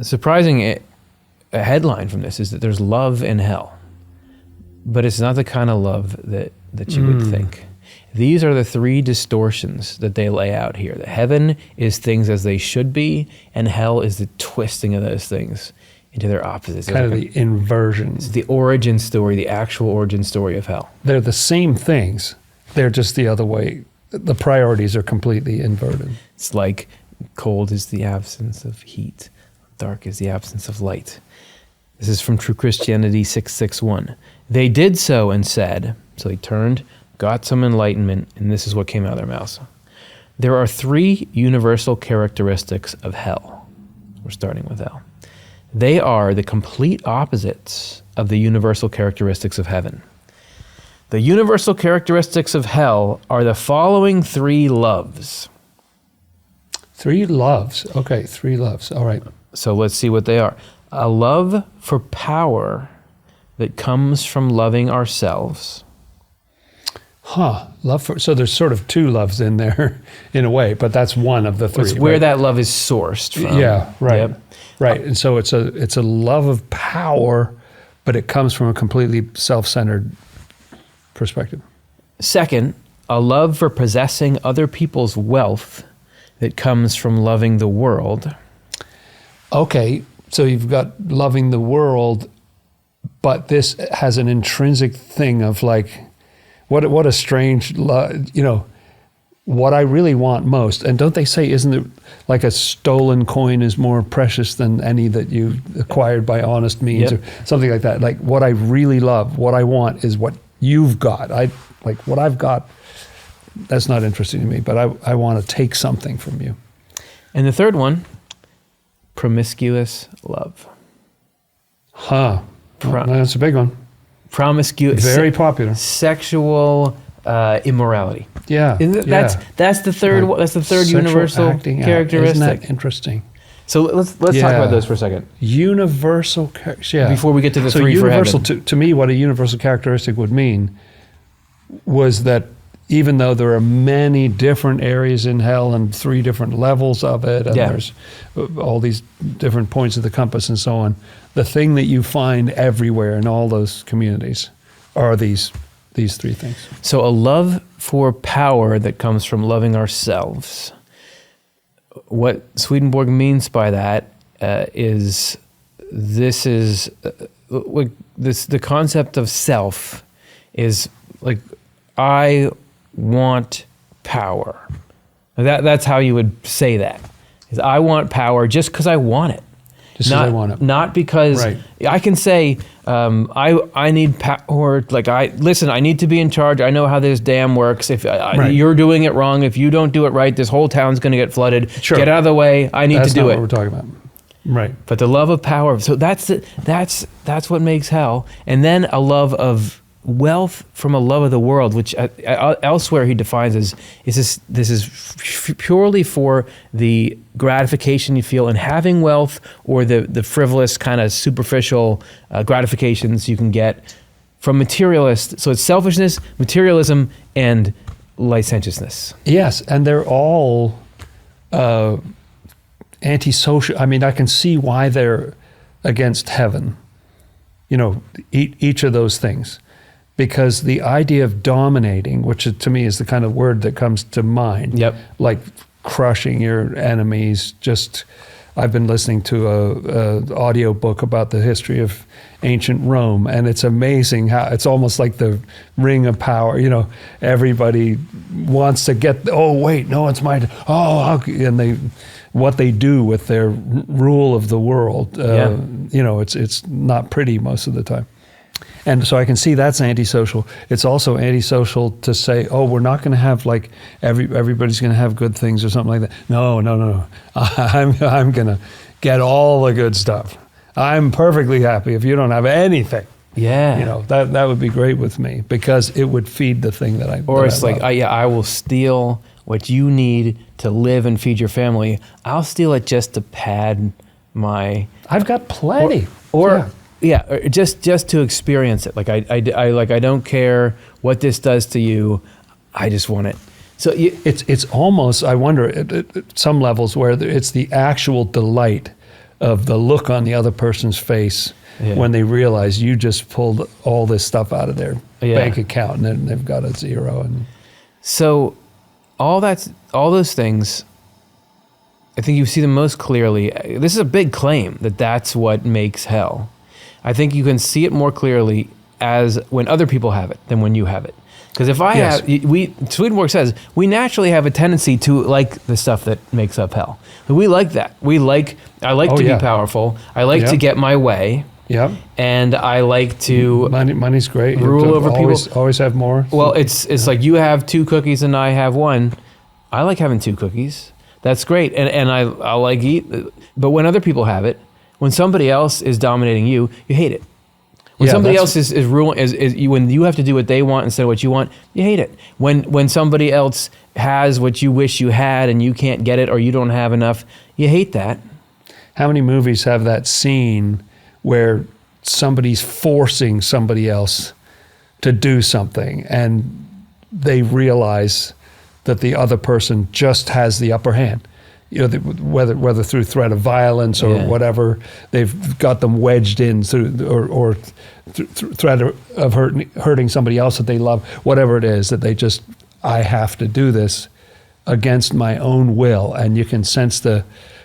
surprising a headline from this is that there's love in hell, but it's not the kind of love that you would think. These are the three distortions that they lay out here. That heaven is things as they should be, and hell is the twisting of those things into their opposites. Kind of the inversion. It's the origin story, the actual origin story of hell. They're the same things. They're just the other way. The priorities are completely inverted. It's like cold is the absence of heat, dark is the absence of light. This is from True Christianity 661. They did so and said, so they turned, got some enlightenment, and this is what came out of their mouths. There are three universal characteristics of hell. We're starting with hell. They are the complete opposites of the universal characteristics of heaven. The universal characteristics of hell are the following three loves. Three loves. Okay, three loves. All right. So let's see what they are. A love for power that comes from loving ourselves. Love for, so there's sort of two loves in there in a way, but that's one of the three. It's where that love is sourced from. Yeah, right. Yep. Right. And so it's a love of power, but it comes from a completely self-centered perspective. Second, a love for possessing other people's wealth that comes from loving the world. Okay, so you've got loving the world, but this has an intrinsic thing of like, what a strange, what I really want most. And don't they say, isn't it like a stolen coin is more precious than any that you acquired by honest means, Yep. or something like that? Like what I really love, what I want is what you've got. What I've got, that's not interesting to me, but I want to take something from you. And the third one, promiscuous love. Well, that's a big one. Promiscuous. Very popular. Sexual immorality. Yeah. That's the third. Right. That's the third Sexual universal acting out. characteristic. Isn't that interesting? So let's talk about those for a second. Universal, Before we get to the so three for universal, heaven. to me, what a universal characteristic would mean was that even though there are many different areas in hell and three different levels of it, and there's all these different points of the compass and so on, the thing that you find everywhere in all those communities are these three things. So a love for power that comes from loving ourselves. What Swedenborg means by that is the concept of self is like, I want power. That's how you would say that. Is I want power just because I want it. Just because I want it. Not because I can say I need power. Like I need to be in charge. I know how this dam works. If you're doing it wrong, if you don't do it right, this whole town's going to get flooded. Sure. Get out of the way. I need to do it. That's not what we're talking about. Right. But the love of power. So that's what makes hell. And then a love of wealth from a love of the world, which elsewhere he defines as this is purely for the gratification you feel in having wealth, or the frivolous kind of superficial gratifications you can get from materialists. So it's selfishness, materialism, and licentiousness. Yes, and they're all antisocial. I mean, I can see why they're against heaven. Each of those things. Because the idea of dominating, which to me is the kind of word that comes to mind, like crushing your enemies. I've been listening to a audio book about the history of ancient Rome, and it's amazing how it's almost like the ring of power. Everybody wants to get. Oh wait, no, it's mine. And what they do with their rule of the world. It's not pretty most of the time. And so I can see that's antisocial. It's also antisocial to say, we're not going to have like everybody's going to have good things or something like that. No. I'm going to get all the good stuff. I'm perfectly happy if you don't have anything. Yeah. That would be great with me, because it would feed the thing that I Or it's like, I will steal what you need to live and feed your family. I'll steal it just to pad my... I've got plenty. Just to experience it. Like I don't care what this does to you. I just want it. So it's almost, I wonder at some levels where it's the actual delight of the look on the other person's face Yeah. when they realize you just pulled all this stuff out of their Yeah. bank account and then they've got a zero. And So all those things, I think you see them most clearly. This is a big claim that that's what makes hell. I think you can see it more clearly as when other people have it than when you have it. Because if I Yes. Swedenborg says, we naturally have a tendency to like the stuff that makes up hell. We like that. I like Oh, to yeah. be powerful. I like Yeah. to get my way. yeah, And I like to money's great. You rule over always, people. Always have more. Well, it's like you have 2 cookies and I have 1. I like having 2 cookies. That's great, and I like eat. But when other people have it, when somebody else is dominating you, you hate it. When Yeah, somebody that's- else is ruling, when you have to do what they want instead of what you want, you hate it. When somebody else has what you wish you had and you can't get it or you don't have enough, you hate that. How many movies have that scene where somebody's forcing somebody else to do something and they realize that the other person just has the upper hand? You know, whether through threat of violence or Yeah. whatever, they've got them wedged in through or threat of hurting somebody else that they love, whatever it is, that they just, I have to do this against my own will. And you can sense the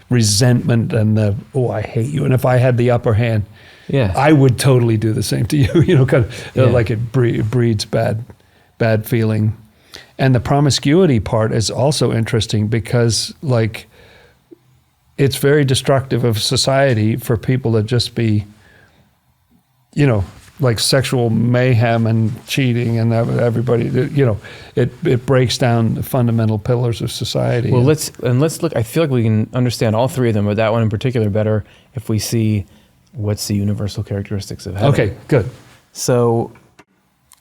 resentment and the, oh, I hate you. And if I had the upper hand, Yeah. I would totally do the same to you, you know, kind of Yeah. like it breeds bad feeling. And the promiscuity part is also interesting because, like, it's very destructive of society for people to just be, you know, like sexual mayhem and cheating and everybody, you know, it breaks down the fundamental pillars of society. Well, let's look. I feel like we can understand all 3 of them, but that one in particular better if we see what's the universal characteristics of heaven. Okay, good. So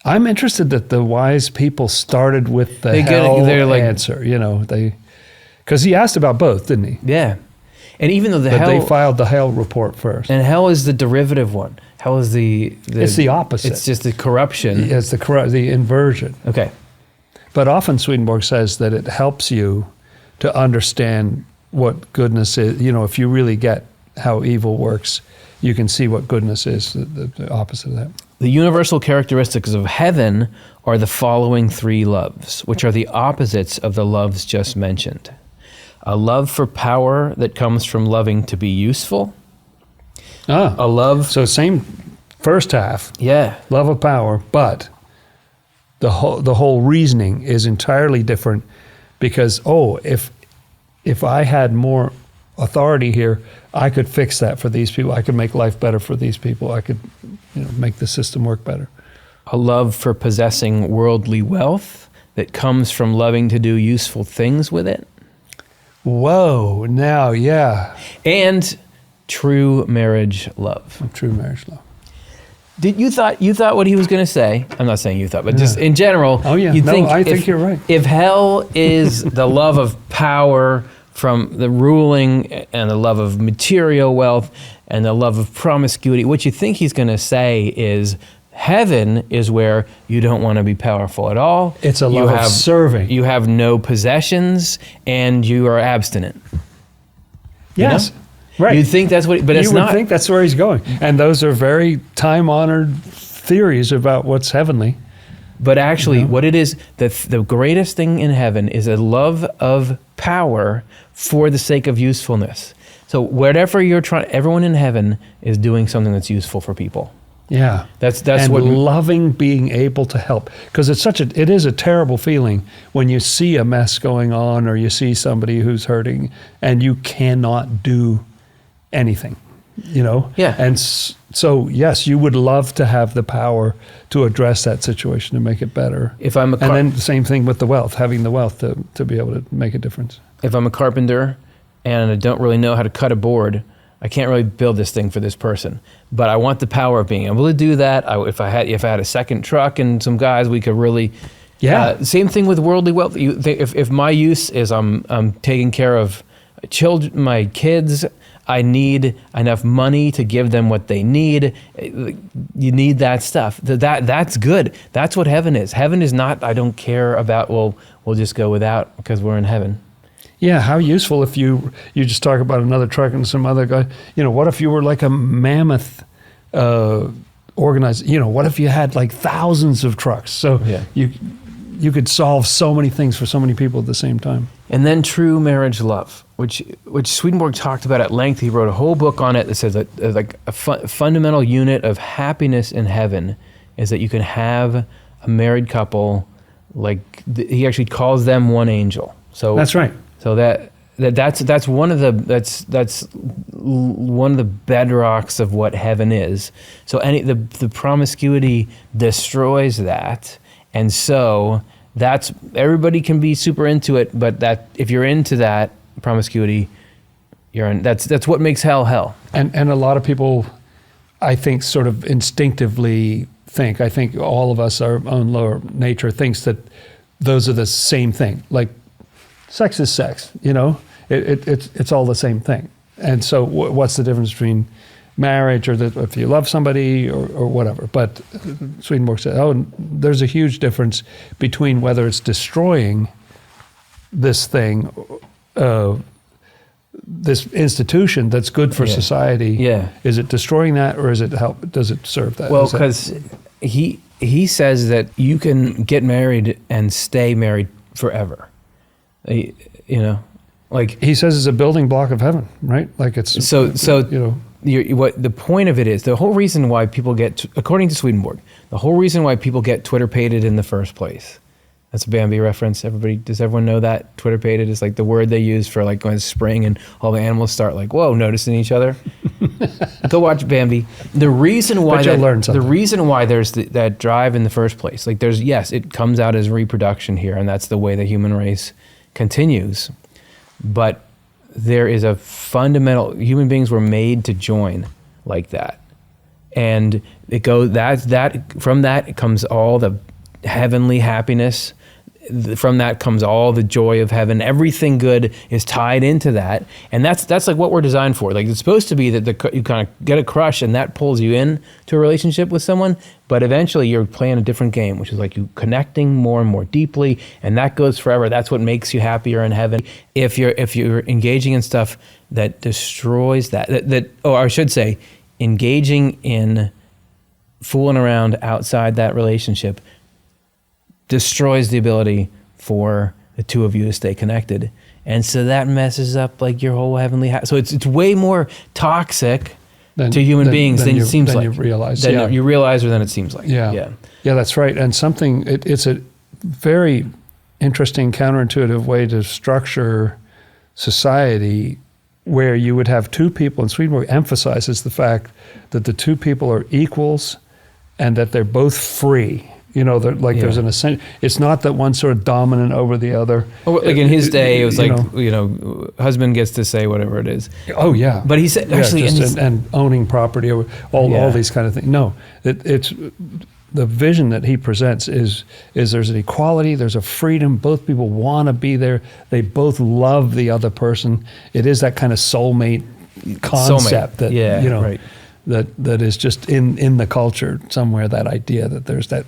I'm interested that the wise people started with the they're like- answer, you know, because he asked about both, didn't he? yeah, and even though the But hell they filed the hell report first. and hell is the derivative one. Hell is the It's the opposite. It's just the corruption. It's the inversion. Okay. But often Swedenborg says that it helps you to understand what goodness is. You know, if you really get how evil works, you can see what goodness is, the opposite of that. The universal characteristics of heaven are the following 3 loves, which are the opposites of the loves just mentioned. A love for power that comes from loving to be useful. A love, So same first half, yeah, love of power, but the whole reasoning is entirely different because, if I had more authority here, I could fix that for these people. I could make life better for these people. I could, you know, make the system work better. a love for possessing worldly wealth that comes from loving to do useful things with it. Whoa, now, yeah, And true marriage love. true marriage love. Did you thought what he was going to say? I'm not saying you thought, but just in general. Oh, yeah. you'd No, I if- think you're right. If hell is the love of power from the ruling and the love of material wealth and the love of promiscuity, what you think he's going to say is heaven is where you don't want to be powerful at all. It's a You love of serving. You have no possessions and you are abstinent. Yes, know? right. You'd think that's what, but it's you would not. think that's where he's going. And those are very time-honored theories about what's heavenly. But actually, what it is, the greatest thing in heaven is a love of power for the sake of usefulness. So whatever you're trying, everyone in heaven is doing something that's useful for people. Yeah, That's and what. loving being able to help, because it is a terrible feeling when you see a mess going on or you see somebody who's hurting and you cannot do anything, you know. Yeah. And so yes, you would love to have the power to address that situation and make it better. If I'm a And then the same thing with the wealth, having the wealth to be able to make a difference. if I'm a carpenter and I don't really know how to cut a board, I can't really build this thing for this person. But I want the power of being able to do that. If I had a second truck and some guys, we could really. Yeah. Same thing with worldly wealth. If my use is I'm taking care of children, my kids, I need enough money to give them what they need. You need that stuff. That's good. That's what heaven is. Heaven is not, I don't care about, well, we'll just go without because we're in heaven. Yeah, how useful if you just talk about another truck and some other guy. What if you were like a mammoth organized? What if you had like thousands of trucks? So Yeah. you could solve so many things for so many people at the same time. And then true marriage love, which Swedenborg talked about at length. He wrote a whole book on it that says that like a fundamental unit of happiness in heaven is that you can have a married couple, like he actually calls them one angel. So That's right. So that's one of the one of the bedrocks of what heaven is. So the promiscuity destroys that, and so that's everybody can be super into it. But that if you're into that promiscuity, you're in. That's what makes hell. And a lot of people, I think, sort of instinctively think. I think all of us, our own lower nature, thinks that those are the same thing. Like, sex is sex, it's all the same thing. And so what's the difference between marriage or if you love somebody or whatever? But Swedenborg said, there's a huge difference between whether it's destroying this thing, this institution that's good for society. Yeah. Is it destroying that, or does it serve that? Well, because he says that you can get married and stay married forever. Like he says, it's a building block of heaven, right? Like it's what the point of it is. The whole reason why people get, according to Swedenborg, the whole reason why people get Twitter-pated in the first place. That's a Bambi reference. Does everyone know that? Twitter-pated is like the word they use for like going to spring and all the animals start like, whoa, noticing each other. Go watch Bambi. The reason why there's that drive in the first place, like it comes out as reproduction here, and that's the way the human race continues. But there is a fundamental, human beings were made to join like that. And it goes, from that comes all the heavenly happiness. From that comes all the joy of heaven. Everything good is tied into that, and that's like what we're designed for. Like it's supposed to be that you kind of get a crush, and that pulls you in to a relationship with someone. But eventually, you're playing a different game, which is like you connecting more and more deeply, and that goes forever. That's what makes you happier in heaven. If you're engaging in stuff that destroys or I should say, engaging in fooling around outside that relationship destroys the ability for the two of you to stay connected. And so that messes up like your whole heavenly so it's way more toxic to human beings than it seems like. You realize. You realize or than it seems like. Yeah, that's right. And it's a very interesting counterintuitive way to structure society, where you would have two people, and Swedenborg emphasizes the fact that the two people are equals and that they're both free. There's an ascent. It's not that one's sort of dominant over the other. Well, like in his day, it was husband gets to say whatever it is. Oh yeah. But he said actually, and owning property, all these kind of things. No, it's the vision that he presents is there's an equality, there's a freedom. Both people want to be there. They both love the other person. It is that kind of soulmate concept that right. that is just in the culture somewhere. That idea that there's that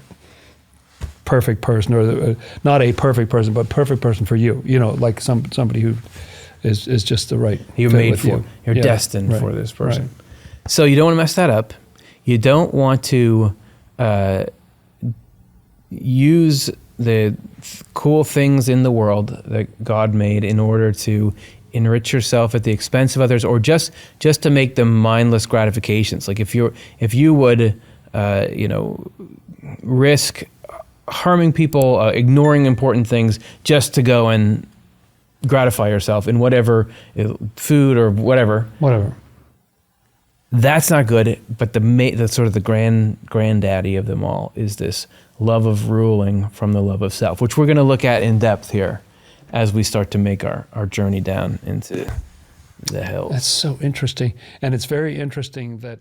perfect person, or not a perfect person, but perfect person for you. Like somebody who is just the right. You're made for. You're destined for this person. Right. So you don't want to mess that up. You don't want to use the cool things in the world that God made in order to enrich yourself at the expense of others, or just to make them mindless gratifications. Like if you would risk harming people, ignoring important things just to go and gratify yourself in whatever food or whatever. That's not good. But the sort of the granddaddy of them all is this love of ruling from the love of self, which we're going to look at in depth here as we start to make our journey down into the hills. That's so interesting. And it's very interesting that